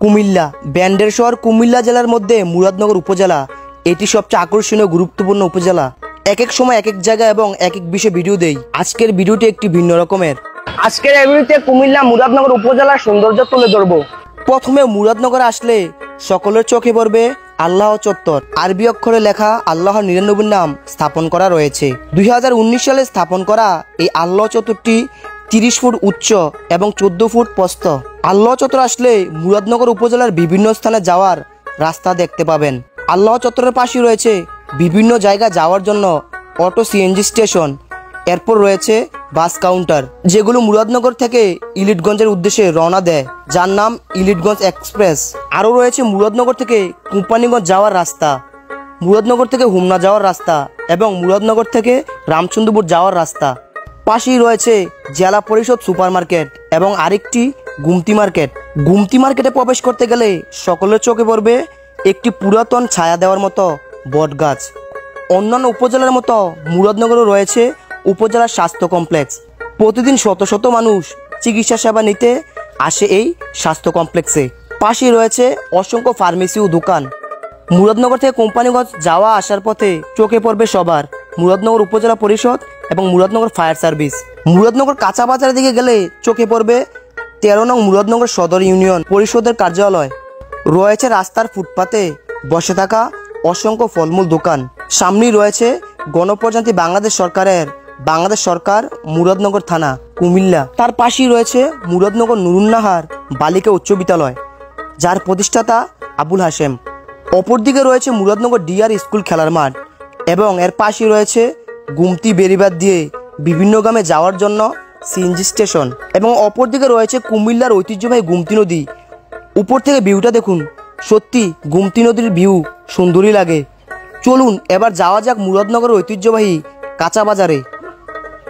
কুমিল্লা ব্যান্ডের শহর কুমিল্লা জেলার মধ্যে মুরাদনগর উপজেলা এটি সবচেয়ে আকর্ষণীয় গুরুত্বপূর্ণ উপজেলা। এক এক সময় এক এক জায়গা এবং এক এক বিষয়ে ভিডিও দেই। আজকের ভিডিওটি একটি ভিন্ন রকমের। আজকের এই ভিডিওতে কুমিল্লা মুরাদনগর উপজেলার সৌন্দর্য তুলে ধরবো। প্রথমে মুরাদনগরে আসলে সকলের চোখে পড়বে আল্লাহ চত্বর। আরবি অক্ষরে লেখা আল্লাহর 99 নাম স্থাপন করা রয়েছে। 2019 সালে স্থাপন করা এই আল্লাহ চত্বরটি 30 ফুট উচ্চ এবং 14 ফুট প্রস্থ। আল্লাহ চত্বর আসলে মুরাদনগর উপজেলার বিভিন্ন স্থানে যাওয়ার রাস্তা দেখতে পাবেন। আল্লাহ চত্বরের পাশে রয়েছে বিভিন্ন জায়গা যাওয়ার জন্য অটো সিএনজি স্টেশন। এরপর রয়েছে বাস কাউন্টার, যেগুলো মুরাদনগর থেকে ইলিটগঞ্জের উদ্দেশ্যে রওনা দেয়, যার নাম ইলিটগঞ্জ এক্সপ্রেস। আরও রয়েছে মুরাদনগর থেকে কোম্পানিগঞ্জ যাওয়ার রাস্তা, মুরাদনগর থেকে হুমনা যাওয়ার রাস্তা এবং মুরাদনগর থেকে রামচন্দ্রপুর যাওয়ার রাস্তা। পাশেই রয়েছে জেলা পরিষদ সুপার মার্কেট এবং আরেকটি গুমতি মার্কেট। গুমতি মার্কেটে প্রবেশ করতে গেলে সকলের চোখে পড়বে একটি পুরাতন ছায়া দেওয়ার মতো বট গাছ। অন্যান্য উপজেলার মতো মুরাদনগরও রয়েছে উপজেলার স্বাস্থ্য কমপ্লেক্স। প্রতিদিন শত শত মানুষ চিকিৎসা সেবা নিতে আসে এই স্বাস্থ্য কমপ্লেক্সে। পাশেই রয়েছে অসংখ্য ফার্মেসি ও দোকান। মুরাদনগর থেকে কোম্পানিগঞ্জ যাওয়া আসার পথে চোখে পড়বে সবার মুরাদনগর উপজেলা পরিষদ এবং মুরাদনগর ফায়ার সার্ভিস। মুরাদনগর কাঁচা বাজারের দিকে গেলে চোখে পড়বে 13 নং মুরাদনগর সদর ইউনিয়ন পরিষদের কার্যালয়। রয়েছে রাস্তার ফুটপাতে বসে থাকা অসংখ্য ফলমূল দোকান। সামনেই রয়েছে গণপ্রজাতন্ত্রী বাংলাদেশ সরকারের বাংলাদেশ সরকার মুরাদনগর থানা কুমিল্লা। তার পাশেই রয়েছে মুরাদনগর নুরুন্নাহার বালিকা উচ্চ বিদ্যালয়, যার প্রতিষ্ঠাতা আবুল হাশেম। অপরদিকে রয়েছে মুরাদনগর ডিআর স্কুল খেলার মাঠ এবং এর পাশেই রয়েছে গুমতি বেড়িবাঁধ দিয়ে বিভিন্ন গ্রামে যাওয়ার জন্য সিএনজি স্টেশন। এবং অপরদিকে রয়েছে কুমিল্লার ঐতিহ্যবাহী গুমতি নদী। উপর থেকে ভিউটা দেখুন, সত্যি গুমতি নদীর ভিউ সুন্দরই লাগে। চলুন এবার যাওয়া যাক মুরাদনগরের ঐতিহ্যবাহী কাঁচা বাজারে।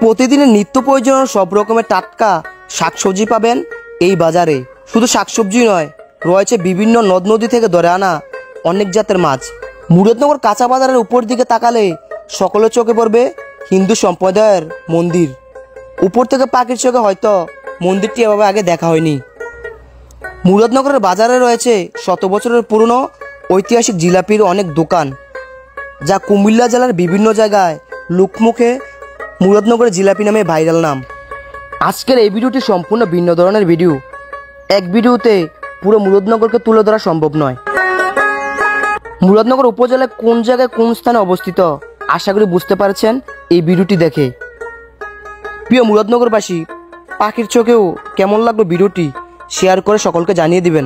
প্রতিদিনের নিত্য প্রয়োজনীয় সব রকমের টাটকা শাকসবজি পাবেন এই বাজারে। শুধু শাকসবজি নয়, রয়েছে বিভিন্ন নদ নদী থেকে ধরে আনা অনেক জাতের মাছ। মুরাদনগর কাঁচা বাজারের উপর দিকে তাকালে সকলের চোখে পড়বে হিন্দু সম্প্রদায়ের মন্দির। উপর থেকে পাখির চোখে হয়তো মন্দিরটি এভাবে আগে দেখা হয়নি। মুরাদনগরের বাজারে রয়েছে শত বছরের পুরনো ঐতিহাসিক জিলাপির অনেক দোকান, যা কুমিল্লা জেলার বিভিন্ন জায়গায় লোকমুখে মুরাদনগরের জিলাপি নামে ভাইরাল নাম। আজকের এই ভিডিওটি সম্পূর্ণ ভিন্ন ধরনের ভিডিও। এক ভিডিওতে পুরো মুরাদনগরকে তুলে ধরা সম্ভব নয়। মুরাদনগর উপজেলায় কোন জায়গায় কোন স্থানে অবস্থিত আশা করি বুঝতে পারছেন এই ভিডিওটি দেখে। প্রিয় মুরাদনগরবাসী, পাখির চোখেও কেমন লাগলো ভিডিওটি শেয়ার করে সকলকে জানিয়ে দিবেন।